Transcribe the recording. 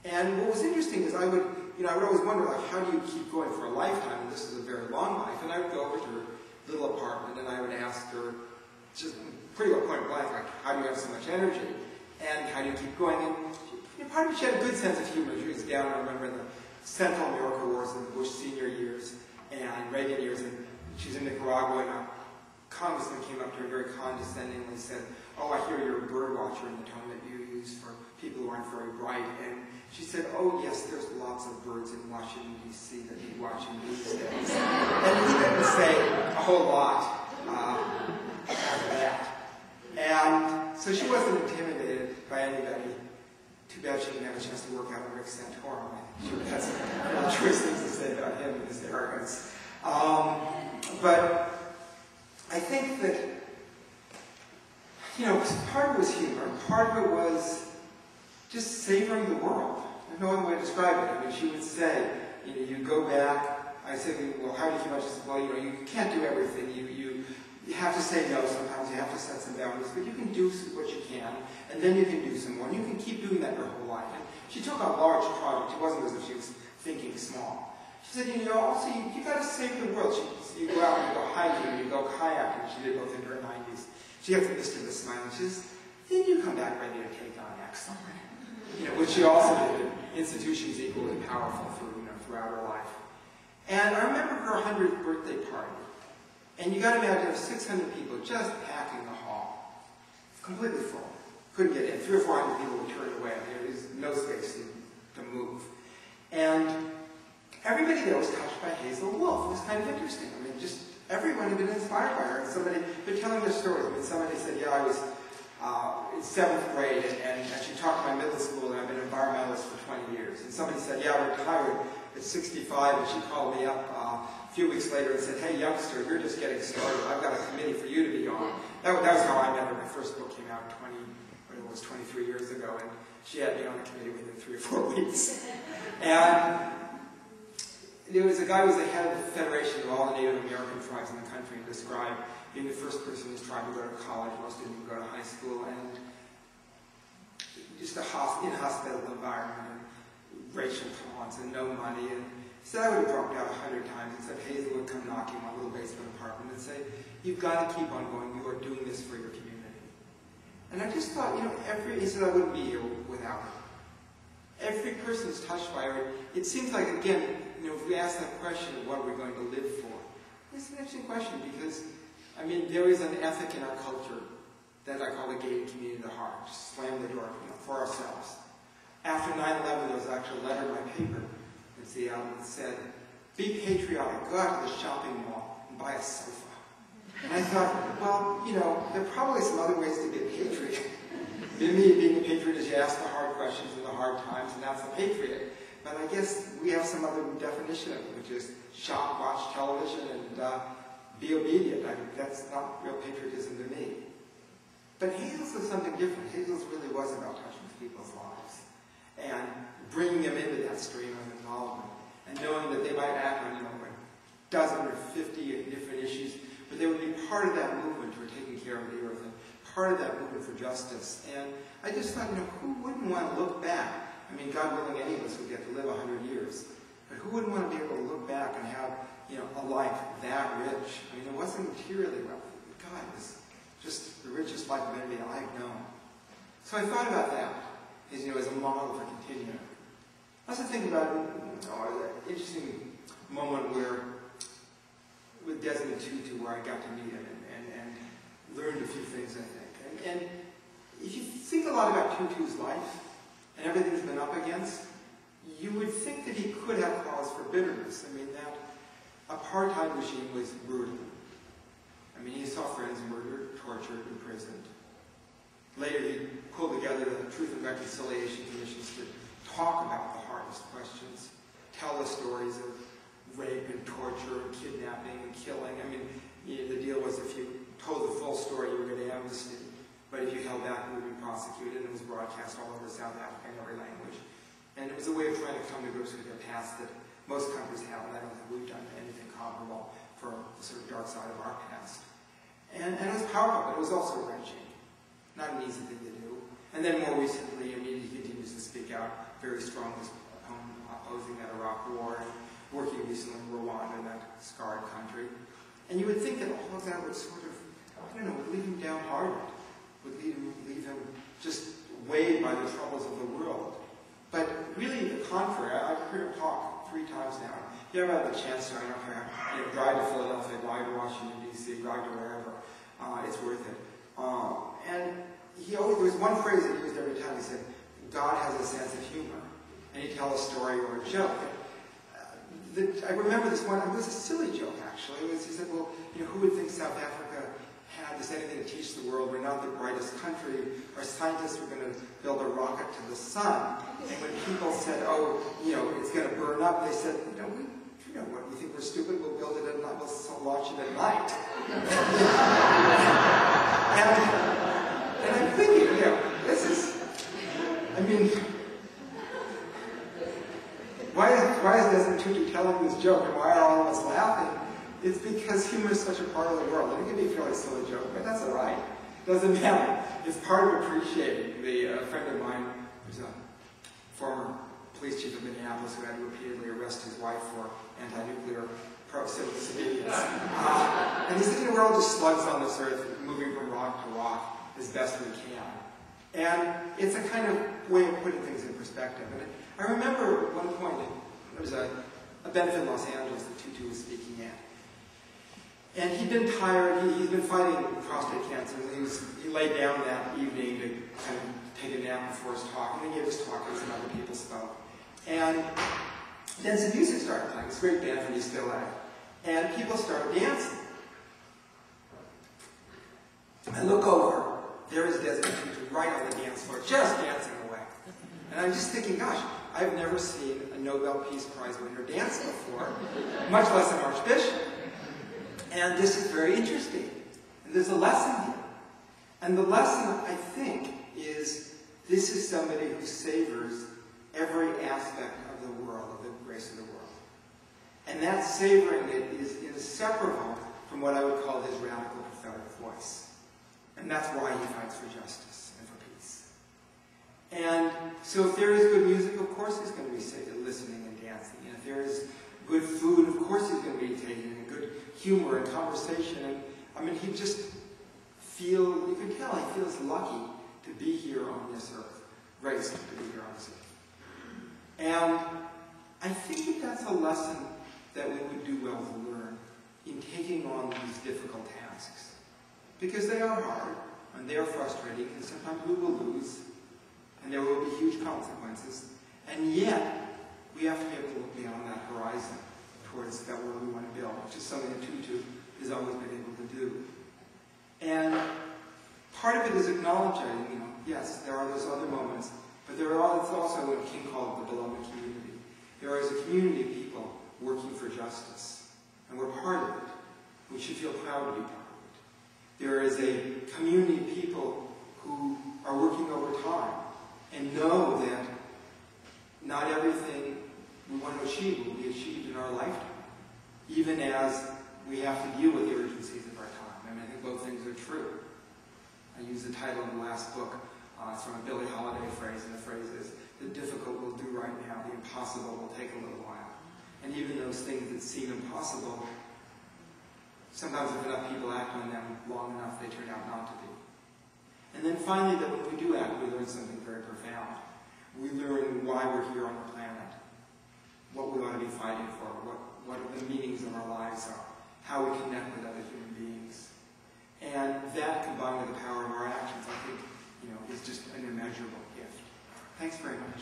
And what was interesting is I would always wonder, like, how do you keep going for a lifetime? And this is a very long life. And I would go over to her little apartment and I would ask her, just pretty well point blank, like, how do you have so much energy? And how do you keep going? And part of it, she had a good sense of humor. She was down, I remember, in the Central America Wars in the Bush senior years and Reagan years, and she was in Nicaragua, and a congressman came up to her very condescendingly said, oh, I hear you're a bird watcher in the tone that you use for people who aren't very bright. And she said, oh, yes, there's lots of birds in Washington, D.C. that need watching these days. And he didn't say a whole lot after that. And so she wasn't intimidated by anybody. Too bad she didn't have a chance to work out with Rick Santorum. I'm sure that's some choice things to say about him and his arrogance. But I think that, part of it was humor, part of it was just savoring the world. There's no other way to describe it. I mean, she would say, you go back, I said, well, how do you keep on? She said, well, you can't do everything. You have to say no sometimes, you have to set some boundaries, but you can do what you can, and then you can do some more, and you can keep doing that your whole life. And she took on large projects. It wasn't as if she was thinking small. She said, also, you got to save the world. You go out and you go hiking, you go kayaking. She did both in her 90s. She gets used to the smiling. She says, then you come back ready to take on X. Which she also did. Institutions equally powerful throughout her life. And I remember her 100th birthday party. And you got to imagine there's 600 people just packing the hall. Completely full. Couldn't get in. 300 or 400 people were turned away. There was no space to move. And everybody there was touched by Hazel Wolf. It was kind of interesting. I mean, just everyone had been inspired by her. And somebody, they're telling their stories. I mean, somebody said, yeah, I was in 7th grade, and she taught my middle school, and I've been an environmentalist for 20 years. And somebody said, yeah, I retired at 65, and she called me up a few weeks later and said, hey, youngster, you're just getting started. I've got a committee for you to be on. That was how I met her. My first book came out 23 years ago, and she had me on the committee within 3 or 4 weeks. And there was a guy who was the head of the Federation of all the Native American tribes in the country, and described being the first person in his tribe to go to college. Most didn't even go to high school, and just an inhospitable environment, and racial taunts, and no money. And he said I would have dropped out 100 times, except Hazel would come knocking on my little basement apartment and say, you've got to keep on going. You are doing this for your community. And I just thought, he said I wouldn't be here without her. Every person is touched by her. It seems like, again, if we ask that question, what are we going to live for? It's an interesting question because, there is an ethic in our culture that I call the gated community of the heart. Just slam the door, for ourselves. After 9/11, there was actually a letter in my paper in Seattle that said, be patriotic, go out to the shopping mall and buy a sofa. And I thought, well, there are probably some other ways to be a patriot. To me, being a patriot is you ask the hard questions in the hard times, and that's a patriot. But I guess we have some other definition of it, which is shop, watch television, and be obedient. That's not real patriotism to me. But Hazel's was something different. Hazel's really was about touching people's lives and bringing them into that stream of involvement, and knowing that they might act on, a dozen or 50 different issues, but they would be part of that movement for taking care of the earth and part of that movement for justice. And I just thought, who wouldn't want to look back? God willing, any of us would get to live 100 years. But who wouldn't want to be able to look back and have, a life that rich? It wasn't materially wealthy. God, it was just the richest life of anybody I've known. So I thought about that as a model for continuing. I also think about an interesting moment with Desmond Tutu, where I got to meet him and learned a few things, I think. And if you think a lot about Tutu's life and everything he's been up against, you would think that he could have cause for bitterness. That apartheid regime was brutal. He saw friends murdered, tortured, imprisoned. Later, he pulled together the Truth and Reconciliation Commissions to talk about the hardest questions, tell the stories of rape and torture and kidnapping and killing. The deal was if you told the full story, you were going to amnesty. But if you held back, you would be prosecuted, and it was broadcast all over South Africa in every language. And it was a way of trying to come to grips with their past that most countries have, and I don't think we've done anything comparable for the sort of dark side of our past. And it was powerful, but it was also wrenching. Not an easy thing to do. And then more recently, he continues to speak out very strong opposing that Iraq War, and working recently in Rwanda, that scarred country. And you would think that all of that would sort of, I don't know, would leave him downhearted, would leave him just weighed by the troubles of the world. But really, the contrary. I've heard him talk 3 times now. If you ever have the chance to, I don't care, drive to Philadelphia, drive to Washington, D.C., drive to wherever, it's worth it. And there was one phrase that he used every time. He said, God has a sense of humor. And he'd tell a story or a joke. I remember this one, it was a silly joke, actually. He said, well, who would think South Africa had this anything to teach the world? We're not the brightest country. Our scientists were going to build a rocket to the sun. And when people said, oh, it's going to burn up, they said, what, we think we're stupid? We'll build it at night. We'll launch it at night. and I'm thinking, this is, why is Desmond Tutu telling this joke, and why are all of us laughing? It's because humor is such a part of the world. And it can be a fairly silly joke, but that's all right. It doesn't matter. It's part of appreciating. A friend of mine, who's a former police chief of Minneapolis, who had to repeatedly arrest his wife for anti-nuclear pro-civilians. And he said, we're all just slugs on this earth, moving from rock to rock as best we can. And it's a kind of way of putting things in perspective. And I remember at one point, there was a benefit in Los Angeles that Tutu was speaking at. And he'd been tired, he'd been fighting prostate cancer, and he laid down that evening to kind of take a nap before his talk, and he gave his talk, and some other people spoke. And then some music started playing, this great band from East LA, and people started dancing. I look over, there is Desmond Tutu right on the dance floor, just dancing away. And I'm just thinking, gosh, I've never seen a Nobel Peace Prize winner dance before, much less an archbishop. And this is very interesting. And there's a lesson here. And the lesson, I think, is this is somebody who savors every aspect of the world, of the grace of the world. And that savoring it is inseparable from what I would call his radical prophetic voice. And that's why he fights for justice and for peace. And so if there is good music, of course he's going to be listening and dancing. And if there is good food, of course he's going to be taking it. Good humor and conversation. And he just you can tell he feels lucky to be here on this earth. Graced to be here on this earth. And I think that's a lesson that we would do well to learn in taking on these difficult tasks. Because they are hard, and they are frustrating, and sometimes we will lose, and there will be huge consequences. And yet, we have to be able to look beyond that horizon towards that world we want to build, which is something that Tutu has always been able to do. And part of it is acknowledging, yes, there are those other moments, but it's also what King called the beloved community. There is a community of people working for justice, and we're part of it. We should feel proud to be part of it. There is a community of people who are working over time and know that not everything we want to achieve will be achieved in our lifetime, even as we have to deal with the urgencies of our time. I think both things are true. I used the title in the last book. It's from a Billie Holiday phrase, and the phrase is, the difficult we'll do right now, the impossible will take a little while. And even those things that seem impossible, sometimes if enough people act on them long enough, they turn out not to be. And then finally, that when we do act, we learn something very profound. We learn why we're here on the planet, what we ought to be fighting for, what the meanings of our lives are, how we connect with other human beings. And that, combined with the power of our actions, I think, is just an immeasurable gift. Thanks very much.